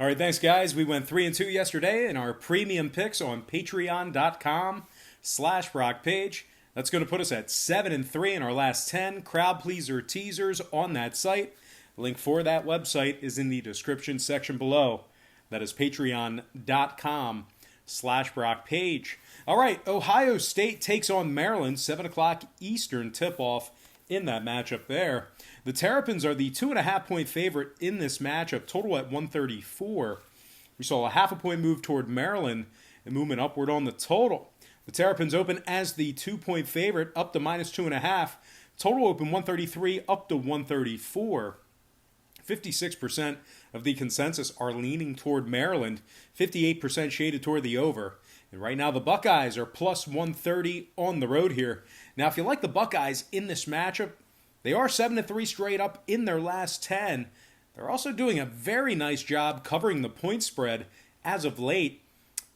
All right, thanks, guys. We went 3-2 yesterday in our premium picks on patreon.com/Brock Page. That's going to put us at 7-3 in our last 10 crowd pleaser teasers on that site. The link for that website is in the description section below. That is patreon.com/Brock Page. All right, Ohio State takes on Maryland, 7 o'clock Eastern tip-off in that matchup there. The Terrapins are the 2.5-point favorite in this matchup, total at 134. We saw a half-a-point move toward Maryland and movement upward on the total. The Terrapins open as the 2-point favorite, up to -2.5. Total open 133, up to 134. 56% of the consensus are leaning toward Maryland, 58% shaded toward the over. And right now the Buckeyes are plus 130 on the road here. Now, if you like the Buckeyes in this matchup, they are 7-3 straight up in their last 10. They're also doing a very nice job covering the point spread as of late.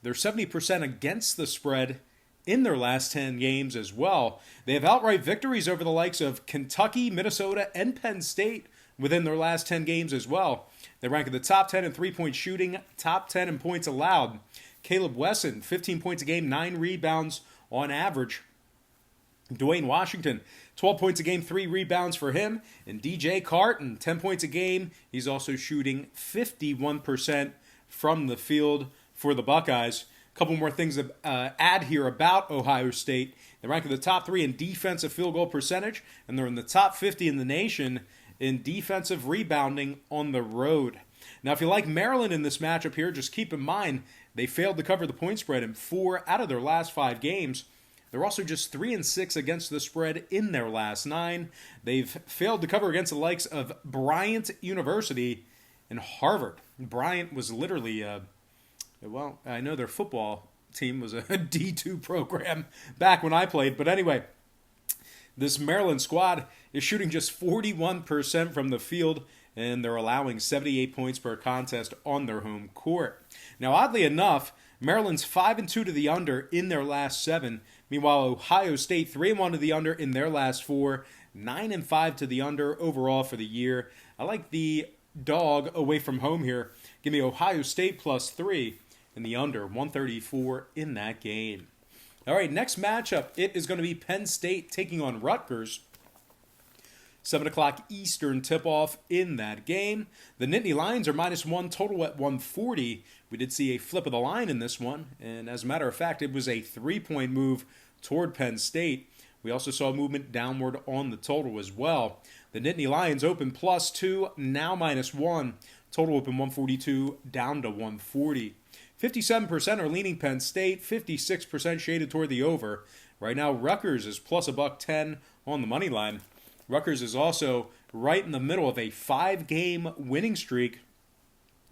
They're 70% against the spread in their last 10 games as well. They have outright victories over the likes of Kentucky, Minnesota, and Penn State within their last 10 games as well. They rank in the top 10 in three-point shooting, top 10 in points allowed. Caleb Wesson, 15 points a game, 9 rebounds on average. Dwayne Washington, 12 points a game, 3 rebounds for him. And DJ Carton, 10 points a game. He's also shooting 51% from the field for the Buckeyes. A couple more things to add here about Ohio State. They rank in the top 3 in defensive field goal percentage, and they're in the top 50 in the nation in defensive rebounding on the road. Now, if you like Maryland in this matchup here, just keep in mind they failed to cover the point spread in 4 out of their last 5 games. They're also just 3-6 against the spread in their last 9. They've failed to cover against the likes of Bryant University and Harvard. Bryant was literally, I know their football team was a D2 program back when I played. But anyway, this Maryland squad is shooting just 41% from the field, and they're allowing 78 points per contest on their home court. Now, oddly enough, Maryland's 5-2 to the under in their last 7. Meanwhile, Ohio State 3-1 to the under in their last 4. 9-5 to the under overall for the year. I like the dog away from home here. Give me Ohio State plus 3 and the under 134 in that game. All right, next matchup, it is going to be Penn State taking on Rutgers. 7 o'clock Eastern tip-off in that game. The Nittany Lions are -1, total at 140. We did see a flip of the line in this one, and as a matter of fact, it was a 3-point move toward Penn State. We also saw movement downward on the total as well. The Nittany Lions open +2, now -1. Total open 142, down to 140. 57% are leaning Penn State, 56% shaded toward the over. Right now, Rutgers is plus $110 on the money line. Rutgers is also right in the middle of a 5-game winning streak.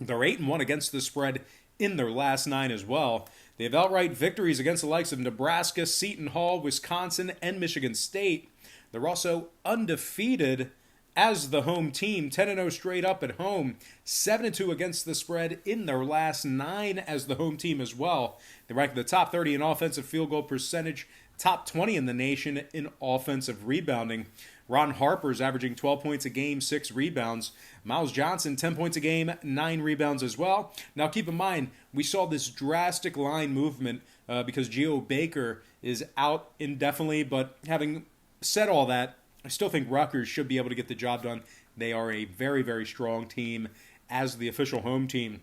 They're 8-1 against the spread in their last 9 as well. They have outright victories against the likes of Nebraska, Seton Hall, Wisconsin, and Michigan State. They're also undefeated as the home team, 10-0 straight up at home, 7-2 against the spread in their last 9 as the home team as well. They rank in the top 30 in offensive field goal percentage, top 20 in the nation in offensive rebounding. Ron Harper's averaging 12 points a game, 6 rebounds. Miles Johnson, 10 points a game, 9 rebounds as well. Now keep in mind, we saw this drastic line movement because Geo Baker is out indefinitely. But having said all that, I still think Rutgers should be able to get the job done. They are a very, very strong team as the official home team.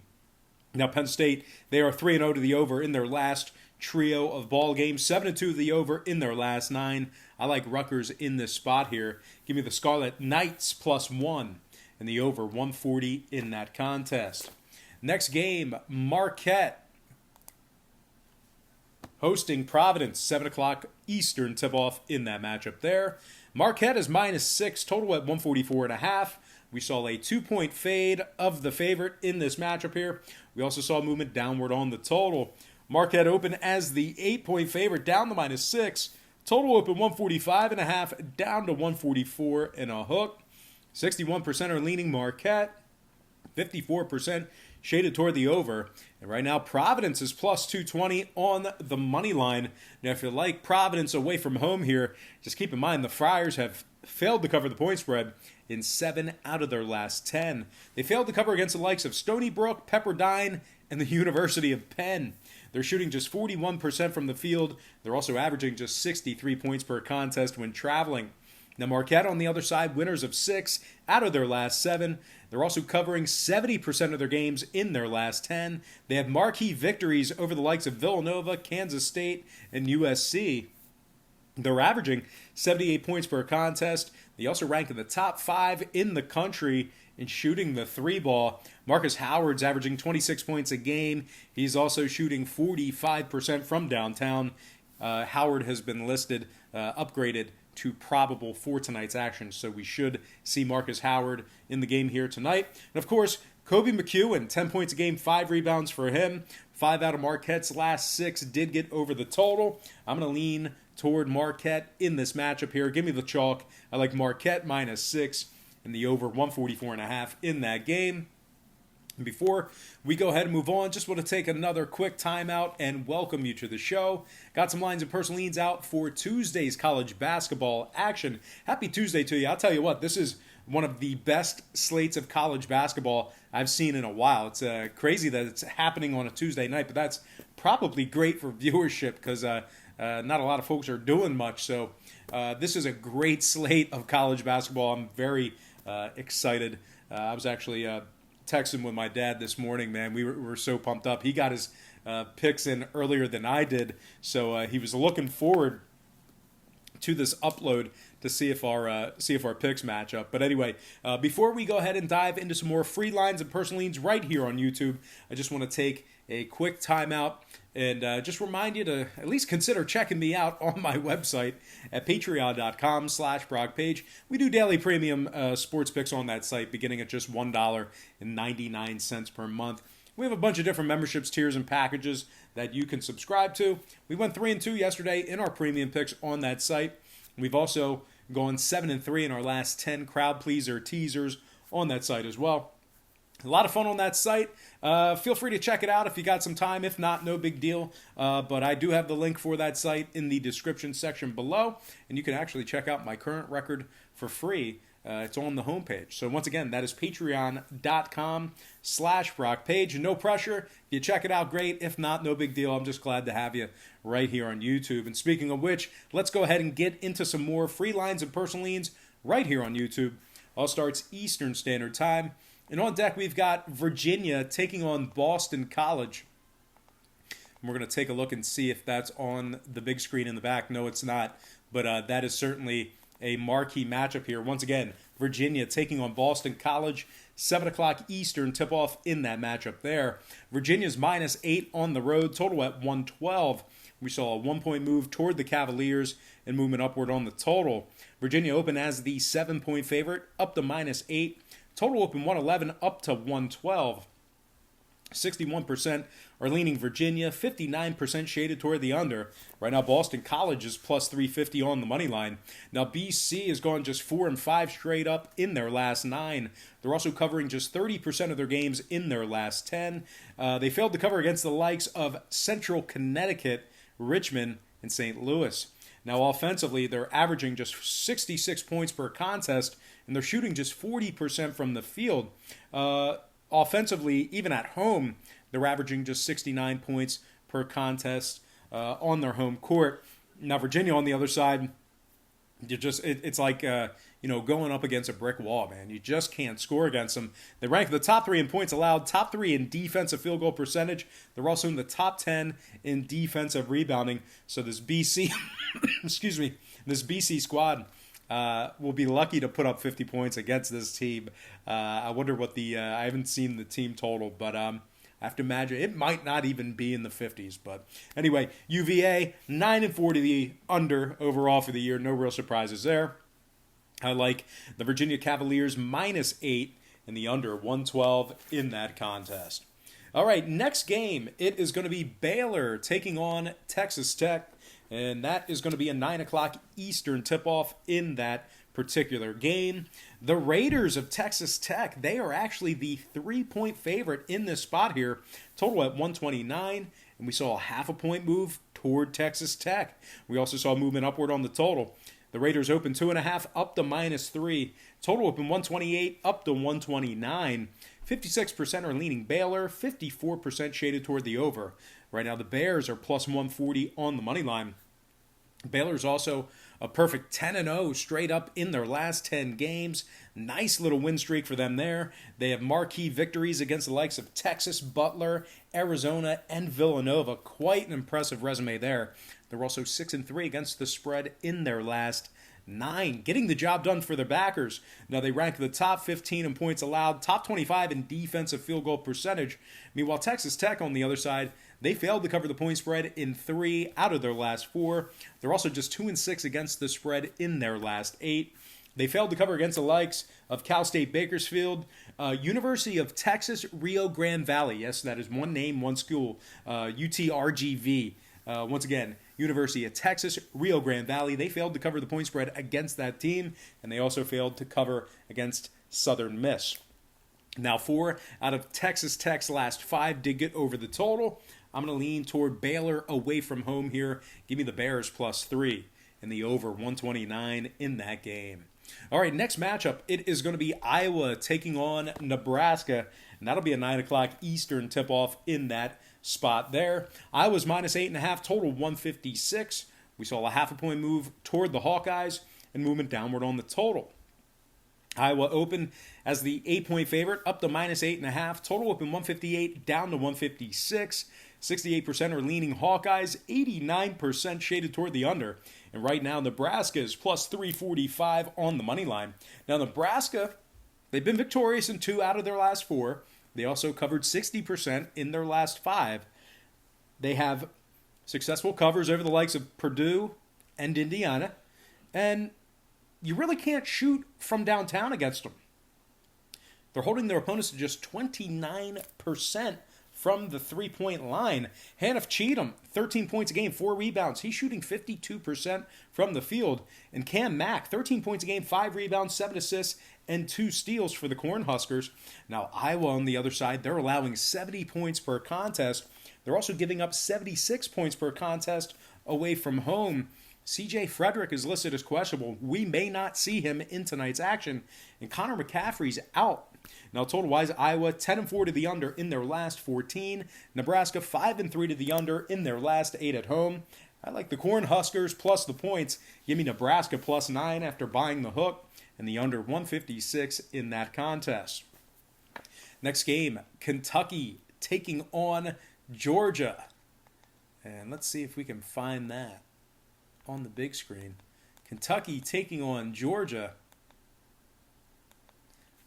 Now Penn State, they are 3-0 to the over in their last trio of ball games, 7-2 to the over in their last 9. I like Rutgers in this spot here. Give me the Scarlet Knights +1 and the over 140 in that contest. Next game, Marquette hosting Providence, 7 o'clock Eastern tip-off in that matchup there. Marquette is -6, total at 144.5. We saw a 2-point fade of the favorite in this matchup here. We also saw movement downward on the total. Marquette open as the 8-point favorite, down to -6. Total open 145.5, down to 144 and a hook. 61% are leaning Marquette. 54% shaded toward the over. And right now, Providence is +220 on the money line. Now, if you like Providence away from home here, just keep in mind the Friars have failed to cover the point spread in 7 out of their last 10. They failed to cover against the likes of Stony Brook, Pepperdine, and the University of Penn. They're shooting just 41% from the field. They're also averaging just 63 points per contest when traveling. Now, Marquette, on the other side, winners of 6 out of their last 7. They're also covering 70% of their games in their last 10. They have marquee victories over the likes of Villanova, Kansas State, and USC. They're averaging 78 points per contest. They also rank in the top 5 in the country in shooting the 3-ball. Marcus Howard's averaging 26 points a game. He's also shooting 45% from downtown. Howard has been listed, upgraded to probable for tonight's action, so we should see Marcus Howard in the game here tonight. And of course, Kobe McEwen, 10 points a game, 5 rebounds for him. 5 out of Marquette's last 6 did get over the total. I'm going to lean toward Marquette in this matchup here. Give me the chalk. I like Marquette -6 and the over 144.5 in that game. Before we go ahead and move on, just want to take another quick timeout and welcome you to the show. Got some lines and personal leans out for Tuesday's college basketball action. Happy Tuesday to you. I'll tell you what, this is one of the best slates of college basketball I've seen in a while. It's crazy that it's happening on a Tuesday night, but that's probably great for viewership because not a lot of folks are doing much. So this is a great slate of college basketball. I'm very excited. I was actually texting with my dad this morning, man. We were so pumped up. He got his picks in earlier than I did, so he was looking forward to this upload to see if our picks match up. But anyway, before we go ahead and dive into some more free lines and personal leans right here on YouTube, I just want to take a quick timeout and just remind you to at least consider checking me out on my website at patreon.com/BrockPage. We do daily premium sports picks on that site beginning at just $1.99 per month. We have a bunch of different memberships, tiers, and packages that you can subscribe to. We went 3-2 yesterday in our premium picks on that site. We've also gone 7-3 in our last 10 crowd pleaser teasers on that site as well. A lot of fun on that site. Feel free to check it out if you got some time. If not, no big deal. But I do have the link for that site in the description section below. And you can actually check out my current record for free. It's on the homepage. So once again, that is patreon.com/BrockPage. No pressure. If you check it out, great. If not, no big deal. I'm just glad to have you right here on YouTube. And speaking of which, let's go ahead and get into some more free lines and personal leans right here on YouTube. All starts Eastern Standard Time. And on deck, we've got Virginia taking on Boston College. And we're going to take a look and see if that's on the big screen in the back. No, it's not. But that is certainly a marquee matchup here. Once again, Virginia taking on Boston College. 7 o'clock Eastern tip-off in that matchup there. Virginia's -8 on the road, total at 112. We saw a 1-point move toward the Cavaliers and movement upward on the total. Virginia opened as the 7-point favorite, up to -8. Total open 111 up to 112. 61% are leaning Virginia, 59% shaded toward the under. Right now, Boston College is plus 350 on the money line. Now, BC has gone just 4 and 5 straight up in their last 9. They're also covering just 30% of their games in their last 10. They failed to cover against the likes of Central Connecticut, Richmond, and St. Louis. Now, offensively, they're averaging just 66 points per contest, and they're shooting just 40% from the field. Offensively, even at home, they're averaging just 69 points per contest on their home court. Now, Virginia on the other side, it's like going up against a brick wall, man. You just can't score against them. They rank the top 3 in points allowed, top 3 in defensive field goal percentage. They're also in the top 10 in defensive rebounding. So this BC, this BC squad will be lucky to put up 50 points against this team. I wonder what I haven't seen the team total, but I have to imagine it might not even be in the 50s. But anyway, UVA, 9-4 to the under overall for the year. No real surprises there. I like the Virginia Cavaliers -8 and the under 112 in that contest. All right, next game, it is going to be Baylor taking on Texas Tech. And that is going to be a 9 o'clock Eastern tip-off in that particular game. The Raiders of Texas Tech, they are actually the 3-point favorite in this spot here. Total at 129, and we saw a 0.5 point move toward Texas Tech. We also saw movement upward on the total. The Raiders open 2.5 up to -3. Total open 128 up to 129. 56% are leaning Baylor, 54% shaded toward the over. Right now the Bears are plus 140 on the money line. Baylor's also a perfect 10-0 straight up in their last 10 games. Nice little win streak for them there. They have marquee victories against the likes of Texas, Butler, Arizona, and Villanova. Quite an impressive resume there. They're also 6-3 against the spread in their last 9, getting the job done for their backers. Now they rank the top 15 in points allowed, top 25 in defensive field goal percentage. Meanwhile, Texas Tech on the other side, they failed to cover the point spread in 3 out of their last 4. They're also just 2-6 against the spread in their last 8. They failed to cover against the likes of Cal State Bakersfield, University of Texas Rio Grande Valley. Yes, that is one name, one school, UTRGV. Once again, University of Texas Rio Grande Valley. They failed to cover the point spread against that team, and they also failed to cover against Southern Miss. Now, 4 out of Texas Tech's last 5 did get over the total. I'm going to lean toward Baylor away from home here. Give me the Bears plus 3 and the over 129 in that game. All right, next matchup, it is going to be Iowa taking on Nebraska, and that'll be a 9 o'clock Eastern tip-off in that spot there. Iowa's minus 8.5, total 156. We saw a half a point move toward the Hawkeyes and movement downward on the total. Iowa open as the 8-point favorite, up to minus 8.5. Total open 158, down to 156. 68% are leaning Hawkeyes, 89% shaded toward the under. And right now, Nebraska is plus 345 on the money line. Now, Nebraska, they've been victorious in 2 out of their last 4. They also covered 60% in their last 5. They have successful covers over the likes of Purdue and Indiana. And you really can't shoot from downtown against them. They're holding their opponents to just 29% from the 3-point line. Hanif Cheatham, 13 points a game, 4 rebounds. He's shooting 52% from the field. And Cam Mack, 13 points a game, 5 rebounds, 7 assists, and 2 steals for the Cornhuskers. Now, Iowa on the other side, they're allowing 70 points per contest. They're also giving up 76 points per contest away from home. C.J. Frederick is listed as questionable. We may not see him in tonight's action. And Connor McCaffrey's out. Now, total-wise, Iowa 10-4 to the under in their last 14. Nebraska 5-3 to the under in their last 8 at home. I like the Cornhuskers plus the points. Give me Nebraska plus 9 after buying the hook, and the under 156 in that contest. Next game, Kentucky taking on Georgia. And let's see if we can find that on the big screen. Kentucky taking on Georgia.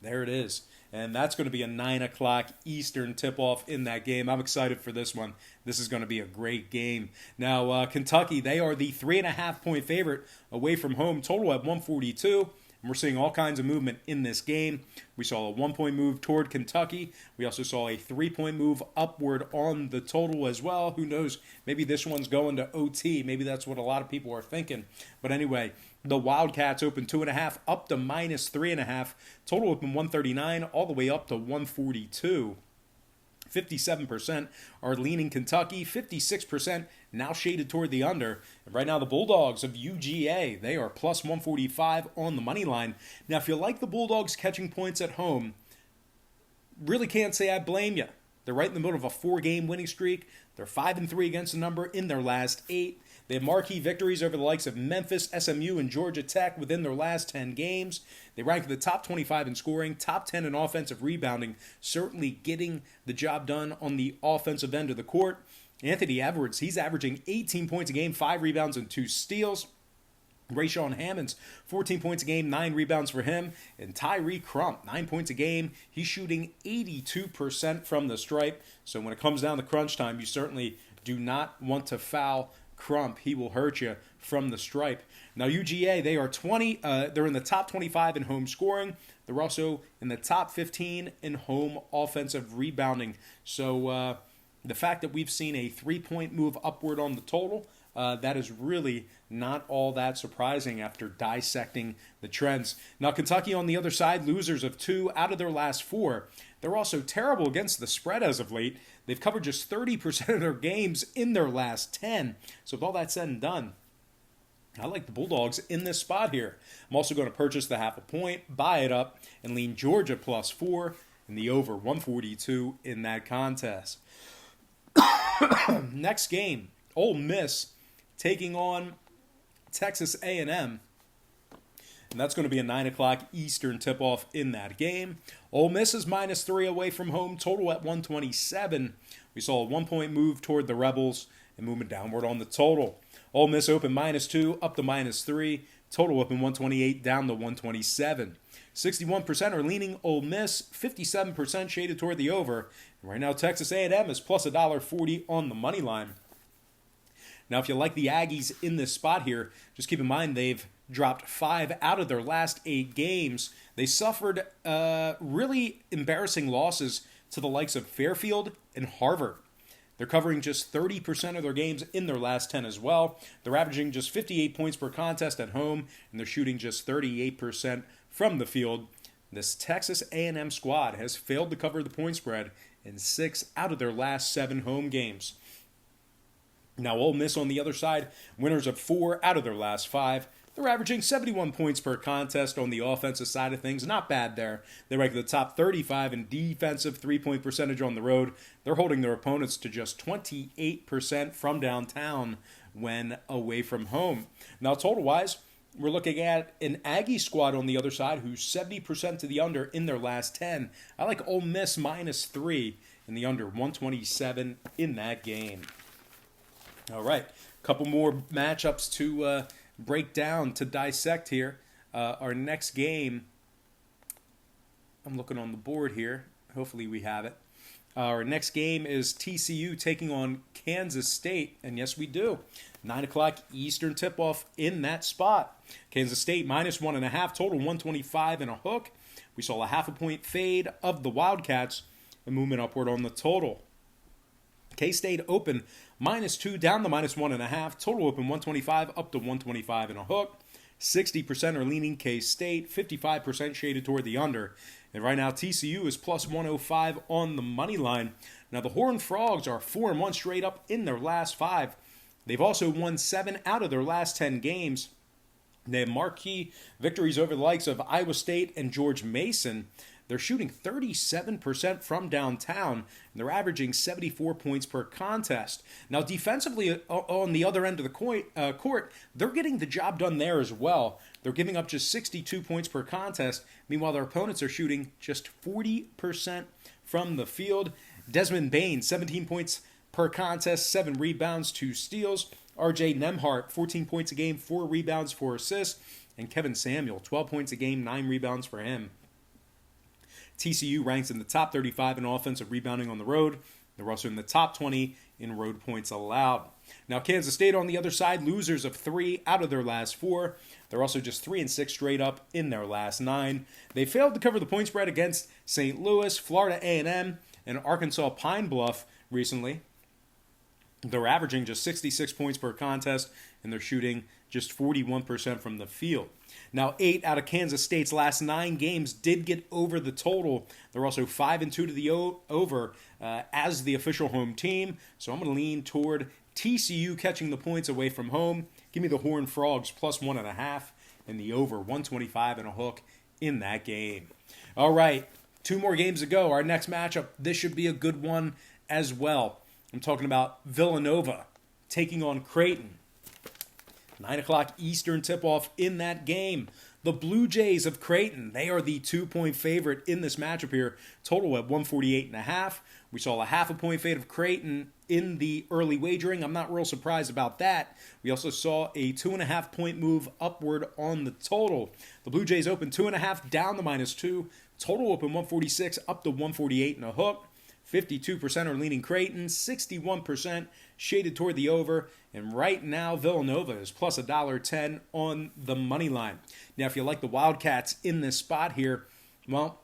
There it is. And that's going to be a 9 o'clock Eastern tip-off in that game. I'm excited for this one. This is going to be a great game. Now, Kentucky, they are the 3.5-point favorite away from home. Total at 142. And we're seeing all kinds of movement in this game. We saw a 1-point move toward Kentucky. We also saw a 3-point move upward on the total as well. Who knows? Maybe this one's going to OT. Maybe that's what a lot of people are thinking. But anyway, the Wildcats open 2.5 up to minus 3.5. Total open 139 all the way up to 142. 57% are leaning Kentucky. 56% now shaded toward the under. And right now, the Bulldogs of UGA, they are plus 145 on the money line. Now, if you like the Bulldogs catching points at home, really can't say I blame you. They're right in the middle of a 4-game winning streak. They're 5-3 against the number in their last 8. They have marquee victories over the likes of Memphis, SMU, and Georgia Tech within their last 10 games. They rank in the top 25 in scoring, top 10 in offensive rebounding, certainly getting the job done on the offensive end of the court. Anthony Edwards, he's averaging 18 points a game, 5 rebounds, and 2 steals. Rayshawn Hammonds, 14 points a game, 9 rebounds for him. And Tyree Crump, 9 points a game. He's shooting 82% from the stripe. So when it comes down to crunch time, you certainly do not want to foul Crump. He will hurt you from the stripe. Now, UGA, they are they're in the top 25 in home scoring. They're also in the top 15 in home offensive rebounding. So the fact that we've seen a 3-point move upward on the total, that is really not all that surprising after dissecting the trends. Now, Kentucky on the other side, losers of 2 out of their last 4. They're also terrible against the spread as of late. They've covered just 30% of their games in their last 10. So with all that said and done, I like the Bulldogs in this spot here. I'm also going to purchase the 0.5 point, buy it up, and lean Georgia +4 and the over 142 in that contest. Next game, Ole Miss taking on Texas A&M. And that's going to be a 9 o'clock Eastern tip-off in that game. Ole Miss is -3 away from home, total at 127. We saw a 1 point move toward the Rebels and movement downward on the total. Ole Miss open -2, up to -3. Total open 128, down to 127. 61% are leaning Ole Miss, 57% shaded toward the over. And right now, Texas A&M is plus $1.40 on the money line. Now, if you like the Aggies in this spot here, just keep in mind they've dropped 5 out of their last 8 games. They suffered really embarrassing losses to the likes of Fairfield and Harvard. They're covering just 30% of their games in their last 10 as well. They're averaging just 58 points per contest at home, and they're shooting just 38% from the field. This Texas A&M squad has failed to cover the point spread in 6 out of their last 7 home games. Now, Ole Miss on the other side, winners of 4 out of their last 5. They're averaging 71 points per contest on the offensive side of things. Not bad there. They rank in the top 35 in defensive three-point percentage on the road. They're holding their opponents to just 28% from downtown when away from home. Now, total-wise, we're looking at an Aggie squad on the other side who's 70% to the under in their last 10. I like Ole Miss -3 in the under 127 in that game. All right, a couple more matchups to break down, to dissect here. Our next game, I'm looking on the board here. Hopefully we have it. Our next game is TCU taking on Kansas State, and yes, we do. 9 o'clock Eastern tip-off in that spot. Kansas State -1.5, total 125 and a hook. We saw a 0.5 point fade of the Wildcats, a movement upward on the total. K-State open -2, down to -1.5. Total open 125, up to 125 and a hook. 60% are leaning K-State, 55% shaded toward the under. And right now, TCU is plus 105 on the money line. Now, the Horned Frogs are 4-1 straight up in their last 5. They've also won 7 out of their last 10 games. They have marquee victories over the likes of Iowa State and George Mason. They're shooting 37% from downtown, and they're averaging 74 points per contest. Now, defensively, on the other end of the court, they're getting the job done there as well. They're giving up just 62 points per contest. Meanwhile, their opponents are shooting just 40% from the field. Desmond Bain, 17 points per contest, 7 rebounds, 2 steals. RJ Nembhard, 14 points a game, 4 rebounds, 4 assists. And Kevin Samuel, 12 points a game, 9 rebounds for him. TCU ranks in the top 35 in offensive rebounding on the road. They're also in the top 20 in road points allowed. Now, Kansas State on the other side, losers of 3 out of their last 4. They're also just 3-6 straight up in their last 9. They failed to cover the point spread against St. Louis, Florida A&M, and Arkansas Pine Bluff recently. They're averaging just 66 points per contest, and they're shooting just 41% from the field. Now, 8 out of Kansas State's last 9 games did get over the total. They're also 5-2 to the over as the official home team. So I'm going to lean toward TCU catching the points away from home. Give me the Horned Frogs plus 1.5 and the over 125 and a hook in that game. All right, 2 more games to go. Our next matchup, this should be a good one as well. I'm talking about Villanova taking on Creighton. 9 o'clock Eastern tip-off in that game. The Blue Jays of Creighton, they are the 2-point favorite in this matchup here. Total at 148.5. We saw a 0.5 point fade of Creighton in the early wagering. I'm not real surprised about that. We also saw a 2.5 point move upward on the total. The Blue Jays open 2.5, down to -2. Total open 146, up to 148 and a hook. 52% are leaning Creighton, 61% shaded toward the over, and right now Villanova is plus $1.10 on the money line. Now, if you like the Wildcats in this spot here, well,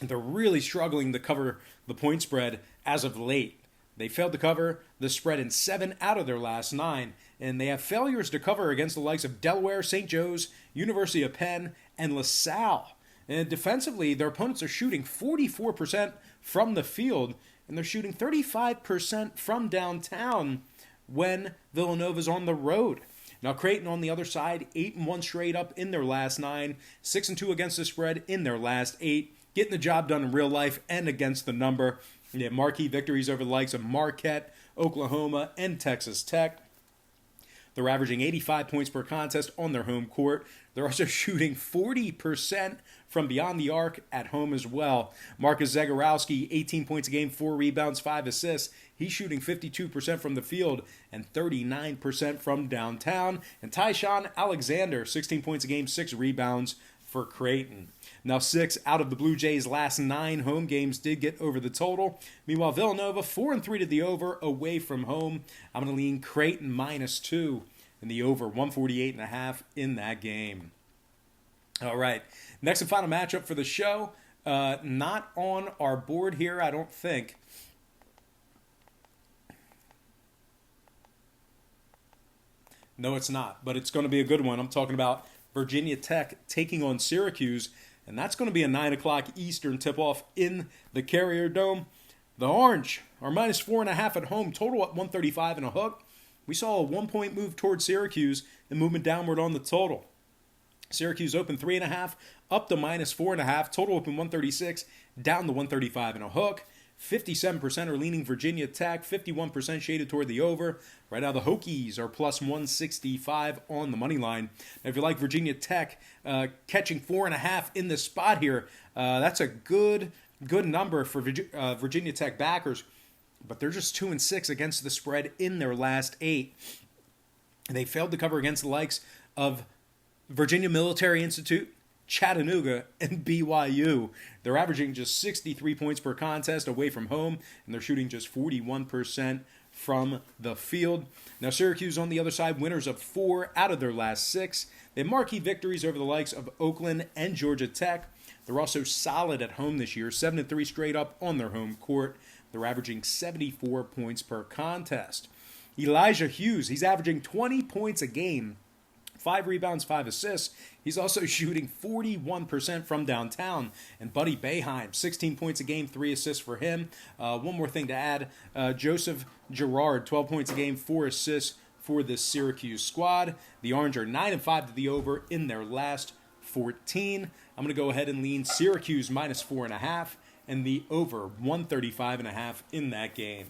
they're really struggling to cover the point spread as of late. They failed to cover the spread in 7 out of their last 9, and they have failures to cover against the likes of Delaware, St. Joe's, University of Penn, and LaSalle. And defensively, their opponents are shooting 44% from the field, and they're shooting 35% from downtown when Villanova's on the road. Now Creighton on the other side, 8-1 straight up in their last 9, 6-2 against the spread in their last 8, getting the job done in real life and against the number. They have marquee victories over the likes of Marquette, Oklahoma, and Texas Tech. They're averaging 85 points per contest on their home court. They're also shooting 40% from beyond the arc at home as well. Marcus Zagorowski, 18 points a game, 4 rebounds, 5 assists. He's shooting 52% from the field and 39% from downtown. And Tyshawn Alexander, 16 points a game, 6 rebounds for Creighton. Now 6 out of the Blue Jays' last 9 home games did get over the total. Meanwhile, Villanova 4-3 to the over away from home. I'm going to lean Creighton -2 in the over 148.5 in that game. All right, next and final matchup for the show. Not on our board here, I don't think. No, it's not, but it's going to be a good one. I'm talking about Virginia Tech taking on Syracuse, and that's going to be a 9 o'clock Eastern tip-off in the Carrier Dome. The Orange are -4.5 at home, total at 135 and a hook. We saw a 1-point move towards Syracuse and movement downward on the total. Syracuse opened 3.5, up to -4.5, total open 136, down to 135 and a hook. 57% are leaning Virginia Tech, 51% shaded toward the over. Right now the Hokies are +165 on the money line. Now, if you like Virginia Tech catching 4.5 in this spot here, that's a good number for Virginia Tech backers. But they're just 2-6 against the spread in their last 8. They failed to cover against the likes of Virginia Military Institute, Chattanooga, and BYU. They're averaging just 63 points per contest away from home, and they're shooting just 41% from the field. Now, Syracuse on the other side, winners of 4 out of their last 6. They have marquee victories over the likes of Oakland and Georgia Tech. They're also solid at home this year, 7-3 straight up on their home court. They're averaging 74 points per contest. Elijah Hughes, he's averaging 20 points a game, 5 rebounds, 5 assists. He's also shooting 41% from downtown. And Buddy Boeheim, 16 points a game, 3 assists for him. One more thing to add, Joseph Girard, 12 points a game, 4 assists for the Syracuse squad. The Orange are 9-5 to the over in their last 14. I'm going to go ahead and lean Syracuse -4.5 and the over 135.5 in that game.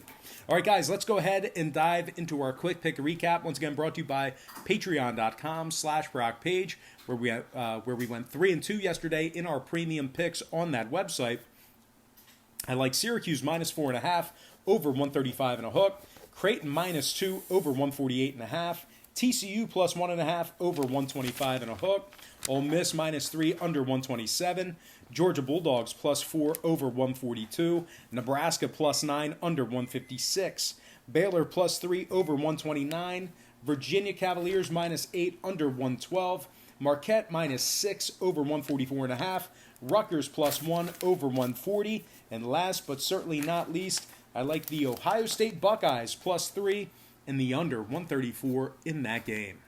All right, guys, let's go ahead and dive into our quick pick recap. Once again, brought to you by patreon.com/BrockPage, where we went 3-2 yesterday in our premium picks on that website. I like Syracuse -4.5, over 135 and a hook. Creighton -2, over 148.5. TCU +1.5, over 125 and a hook. Ole Miss -3, under 127. Georgia Bulldogs +4, over 142. Nebraska +9, under 156. Baylor +3, over 129. Virginia Cavaliers -8, under 112. Marquette -6, over 144.5. Rutgers +1, over 140. And last but certainly not least, I like the Ohio State Buckeyes +3 and the under 134 in that game.